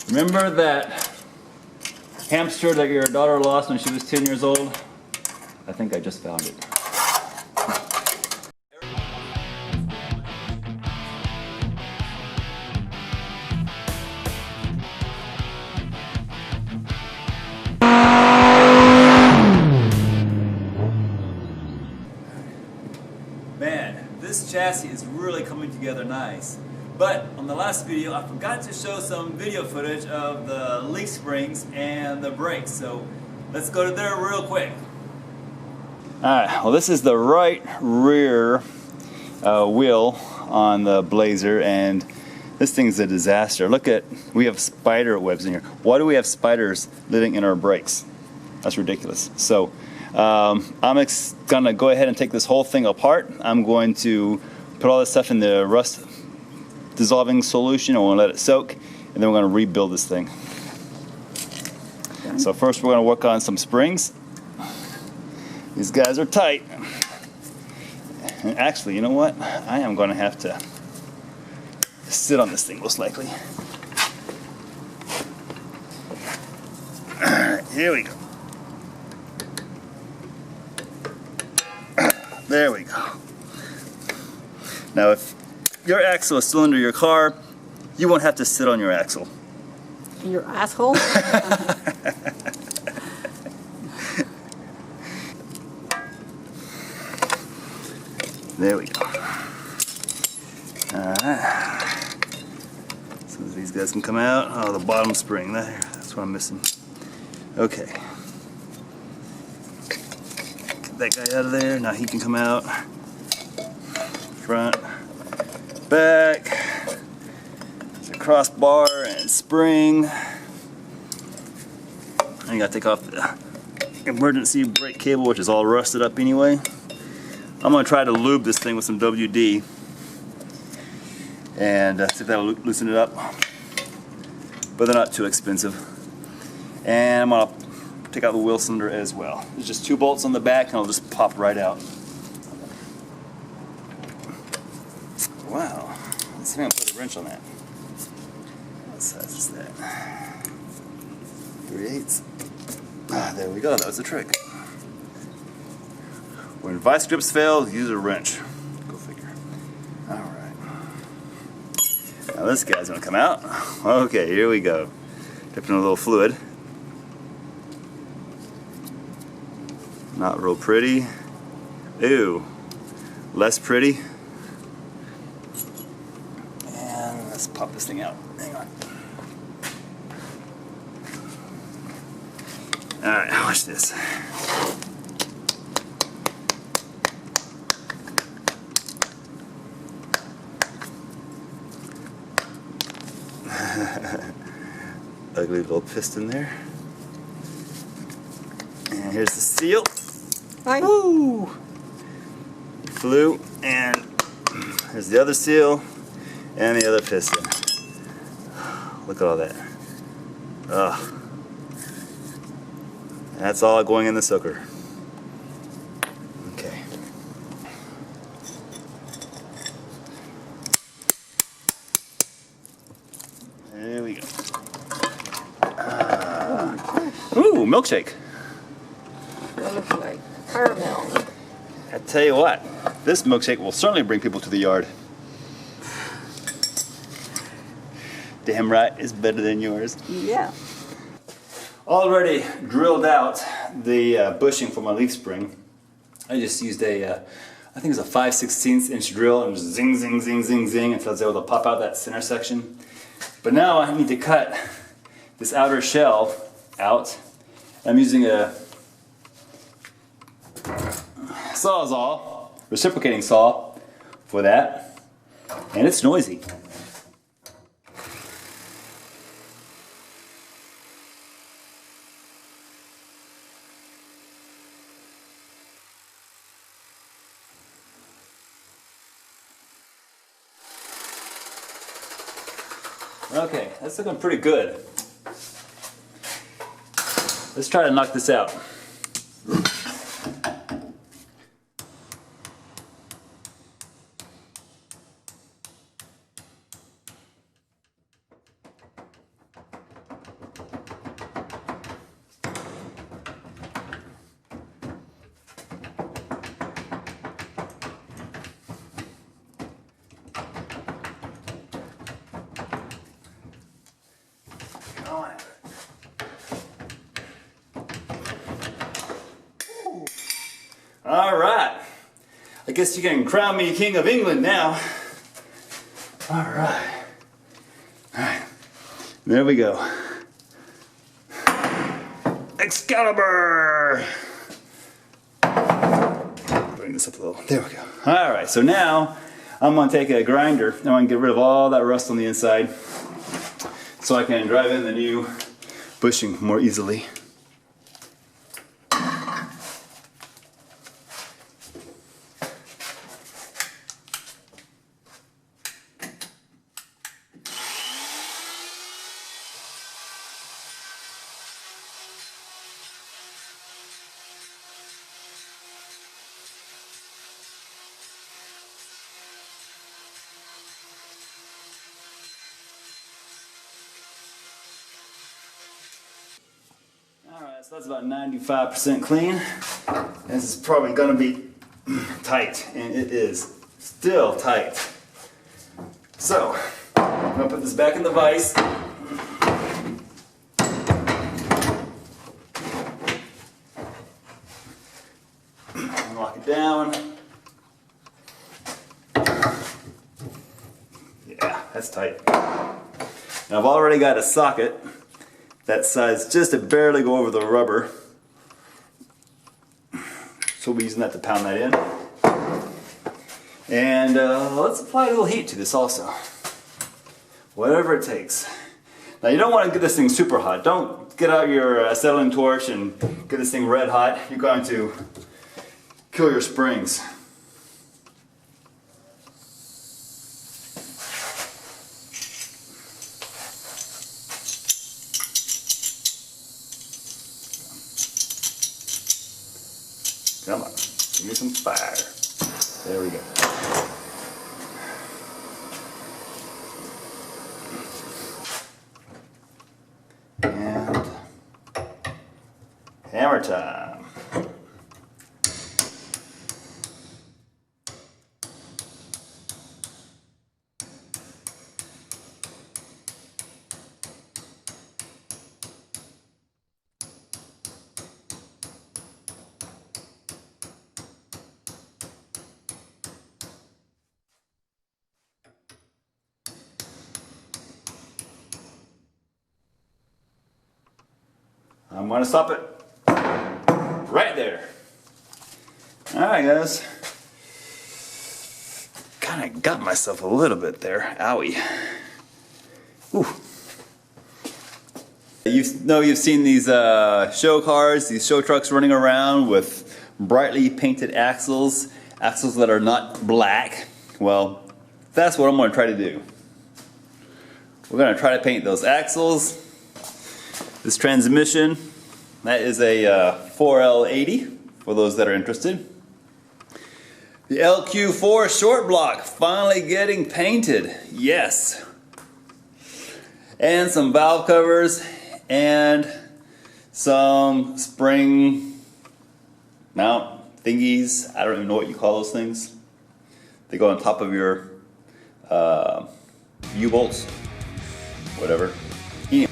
Remember that hamster that your daughter lost when she was 10 years old? I think I just found it. Man, this chassis is really coming together nice. But on the last video, I forgot to show some video footage of the leaf springs and the brakes. So let's go to there real quick. Alright, well this is the right rear wheel on the Blazer, and this thing's a disaster. Look at, we have spider webs in here. Why do we have spiders living in our brakes? That's ridiculous. So I'm gonna go ahead and take this whole thing apart. I'm going to put all this stuff in the rust dissolving solution. I want to let it soak, and then we're going to rebuild this thing. Okay. So first we're going to work on some springs. These guys are tight. And actually, you know what? I am going to have to sit on this thing most likely. Alright, here we go. There we go. Now if your axle is still under your car, you won't have to sit on your axle. Your asshole? There we go. Alright. As soon as these guys can come out. Oh, the bottom spring. That's what I'm missing. Okay. Get that guy out of there. Now he can come out. Front. Back. There's a crossbar and spring. And you gotta take off the emergency brake cable, which is all rusted up anyway. I'm gonna try to lube this thing with some WD and see if that'll loosen it up. But they're not too expensive. And I'm gonna take out the wheel cylinder as well. There's just 2 bolts on the back, and it'll just pop right out. Wow. Let's see if I can put a wrench on that. What size is that? 3/8. Ah, there we go. That was the trick. When vice grips fail, use a wrench. Go figure. Alright. Now this guy's gonna come out. Okay, here we go. Dipping a little fluid. Not real pretty. Ew. Less pretty. And let's pop this thing out. Hang on. Alright, watch this. Ugly little piston there. And here's the seal. Hi. Woo! Flew, and here's the other seal and the other piston. Look at all that. Ugh. That's all going in the soaker. Okay. There we go. Ooh, milkshake. That looks like caramel. I tell you what, this milkshake will certainly bring people to the yard. Damn right, it's better than yours. Yeah. Already drilled out the bushing for my leaf spring. I just used a, I think it was a 5/16 inch drill, and just zing, zing, zing, zing, zing until I was able to pop out that center section. But now I need to cut this outer shell out. I'm using a Sawzall, reciprocating saw for that, and it's noisy. Okay, that's looking pretty good. Let's try to knock this out. All right. I guess you can crown me King of England now. All right. All right. There we go. Excalibur! Bring this up a little. There we go. All right, so now I'm going to take a grinder. I'm going to get rid of all that rust on the inside so I can drive in the new bushing more easily. Alright, so that's about 95% clean. This is probably going to be tight, and it is still tight. So, I'm going to put this back in the vise. Lock it down. Yeah, that's tight. Now I've already got a socket that size just to barely go over the rubber. So we'll be using that to pound that in. And let's apply a little heat to this also. Whatever it takes. Now you don't want to get this thing super hot. Don't get out your acetylene torch and get this thing red hot. You're going to kill your springs. Come on, give me some fire. There we go. And hammer time. I'm going to stop it right there. Alright guys. Kind of got myself a little bit there. Owie. Ooh. You've seen these show cars, these show trucks running around with brightly painted axles that are not black. Well, that's what I'm going to try to do. We're going to try to paint those axles. This transmission, that is a 4L80 for those that are interested. The LQ4 short block finally getting painted, yes. And some valve covers and some spring mount thingies. I don't even know what you call those things. They go on top of your U-bolts, whatever. Anyway.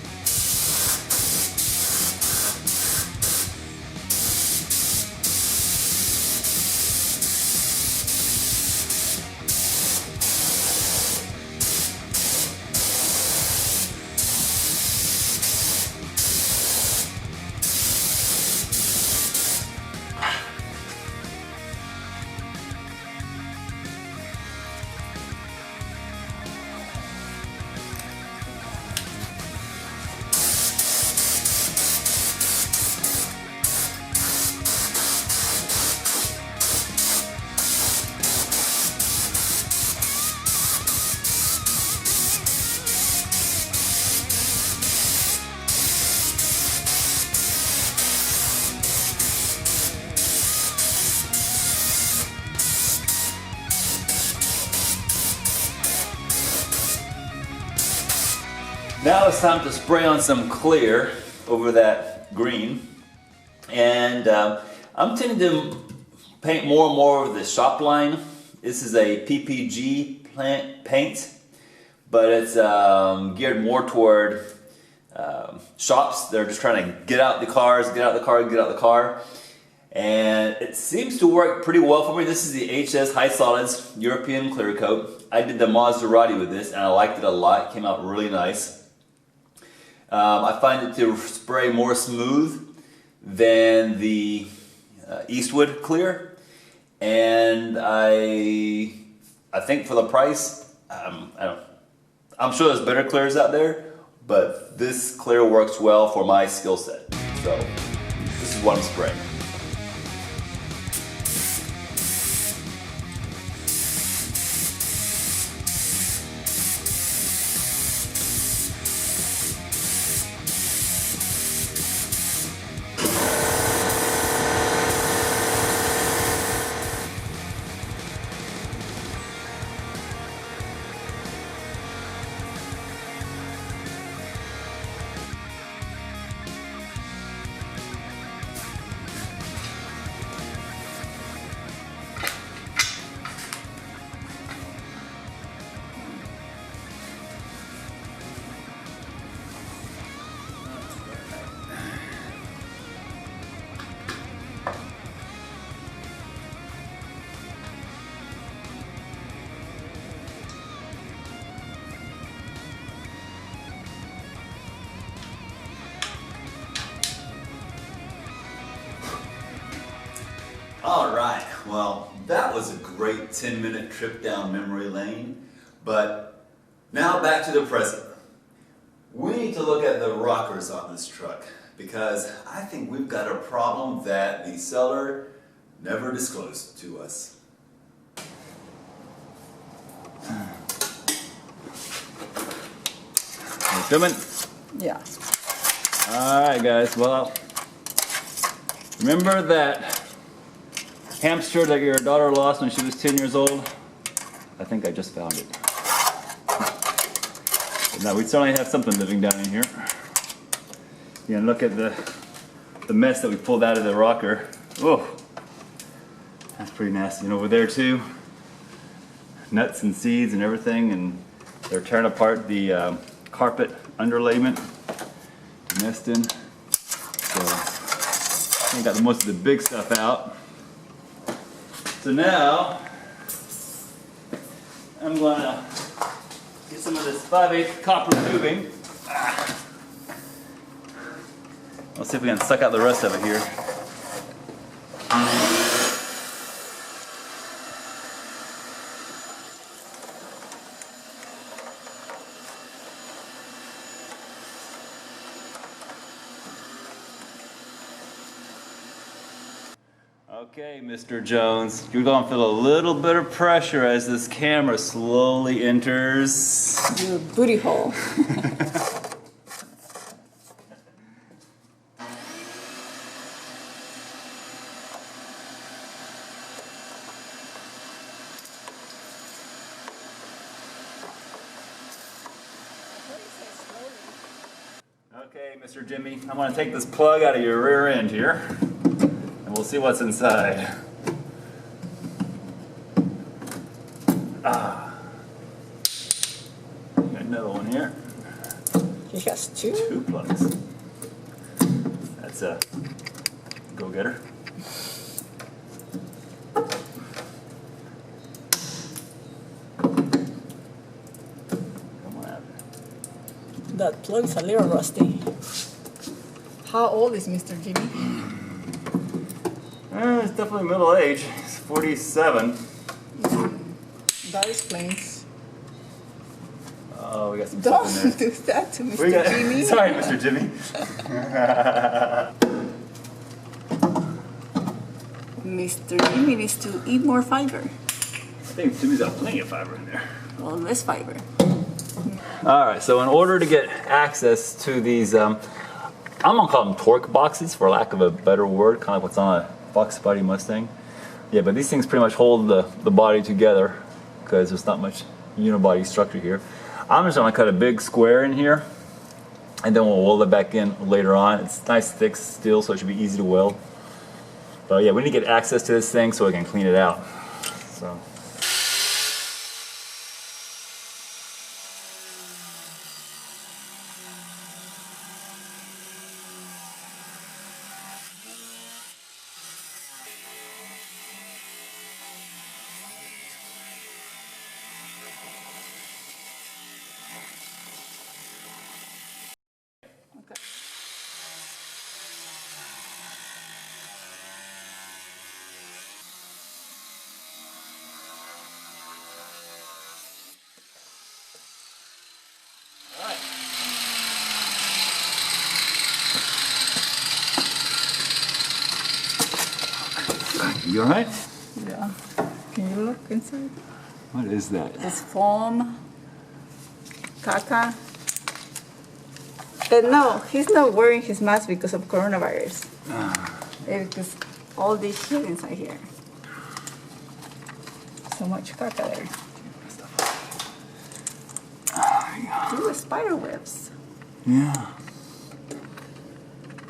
Now it's time to spray on some clear over that green, and I'm tending to paint more and more of the shop line. This is a PPG paint, but it's geared more toward shops. They're just trying to get out the car. And it seems to work pretty well for me. This is the HS High Solids European Clear Coat. I did the Maserati with this and I liked it a lot. It came out really nice. I find it to spray more smooth than the Eastwood Clear. And I think for the price, I'm sure there's better clears out there, but this clear works well for my skill set. So this is what I'm spraying. Alright, well, that was a great 10-minute trip down memory lane, but now back to the present. We need to look at the rockers on this truck, because I think we've got a problem that the seller never disclosed to us. You filming? Yeah. Alright guys, well, remember that hamster that your daughter lost when she was 10 years old? I think I just found it. But now we certainly have something living down in here. You know, look at the mess that we pulled out of the rocker. Oh, that's pretty nasty. And over there too, nuts and seeds and everything, and they're tearing apart the carpet underlayment, nesting. So I think I got most of the big stuff out. So now, I'm gonna get some of this 5/8 copper tubing. Let's see if we can suck out the rest of it here. Okay, Mr. Jones, you're going to feel a little bit of pressure as this camera slowly enters Your booty hole. Okay, Mr. Jimmy, I'm going to take this plug out of your rear end here, and we'll see what's inside. Got another one here. He has two? Two plugs. That's a go-getter. Come on out. That plug's a little rusty. How old is Mr. Jimmy? It's definitely middle age. He's 47. That explains. Oh, we got some Don't stuff in there. do that to Mr. Jimmy. Sorry, Mr. Jimmy. Mr. Jimmy needs to eat more fiber. I think Jimmy's got plenty of fiber in there. Well, less fiber. Alright, so in order to get access to these, I'm going to call them torque boxes for lack of a better word, kind of like what's on a Fox Body Mustang. Yeah, but these things pretty much hold the body together because there's not much unibody structure here. I'm just going to cut a big square in here and then we'll weld it back in later on. It's nice thick steel, so it should be easy to weld. But yeah, we need to get access to this thing so we can clean it out. So. You alright? Yeah. Can you look inside? What is that? It's foam. Caca. But no, he's not wearing his mask because of coronavirus. Because all this shit inside here. So much caca there. These are spider webs. Yeah.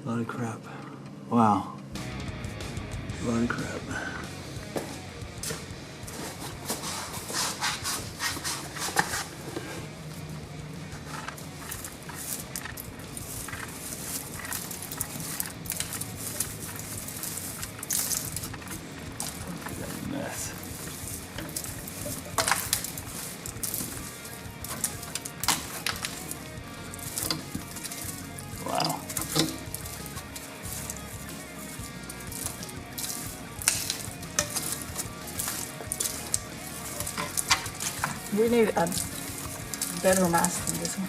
A lot of crap. Wow. A lot of crap. Mess. Wow. We need a better mask than this one.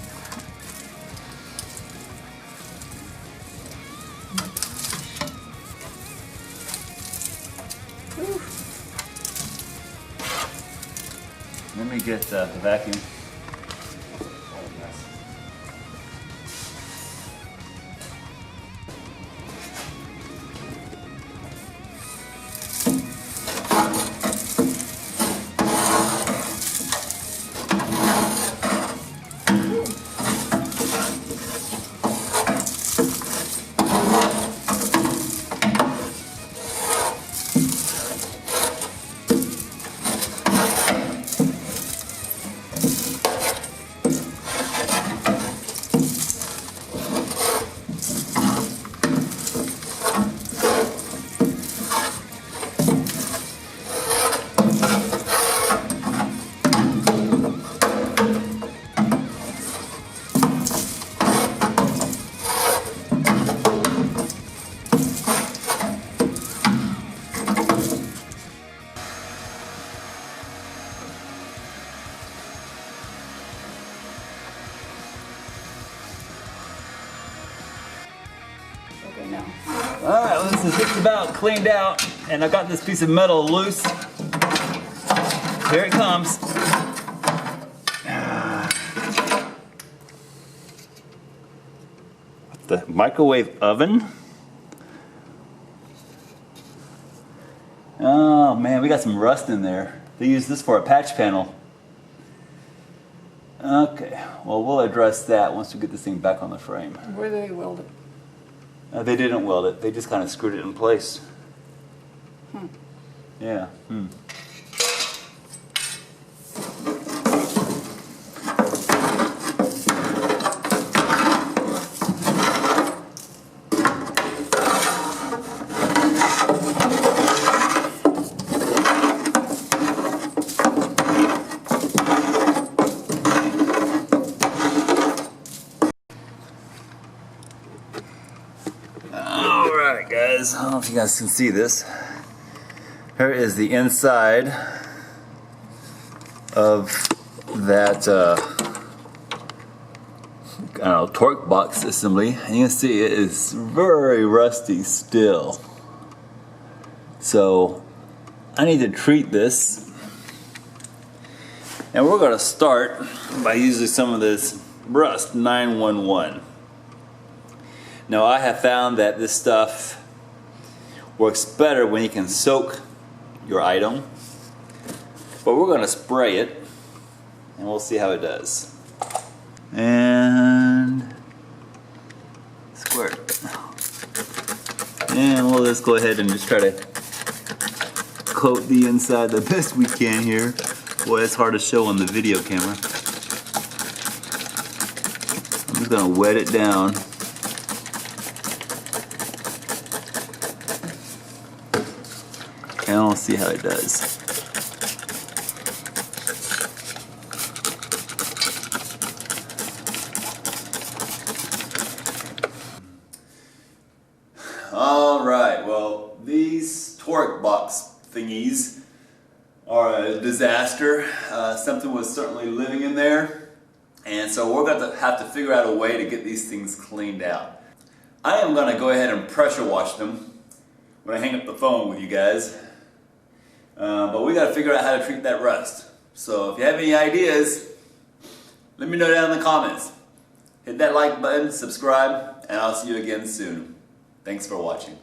Let me get the vacuum. Okay, now. Alright, well, this is just about cleaned out, and I got this piece of metal loose. Here it comes. The microwave oven. Oh man, we got some rust in there. They use this for a patch panel. Okay, well we'll address that once we get this thing back on the frame. Where do they weld it? They didn't weld it, they just kind of screwed it in place. Yeah. Alright guys, I don't know if you guys can see this. Here is the inside of that I don't know, torque box assembly. And you can see it is very rusty still. So I need to treat this. And we're going to start by using some of this Rust 911. Now I have found that this stuff works better when you can soak your item, but we're going to spray it and we'll see how it does. And squirt. And we'll just go ahead and just try to coat the inside the best we can here. Boy, it's hard to show on the video camera. I'm just going to wet it down. And I'll see how it does. Alright, well, these torque box thingies are a disaster. Something was certainly living in there. And so we're going to have to figure out a way to get these things cleaned out. I am going to go ahead and pressure wash them when I hang up the phone with you guys. But we got to figure out how to treat that rust. So if you have any ideas, let me know down in the comments. Hit that like button, subscribe, and I'll see you again soon. Thanks for watching.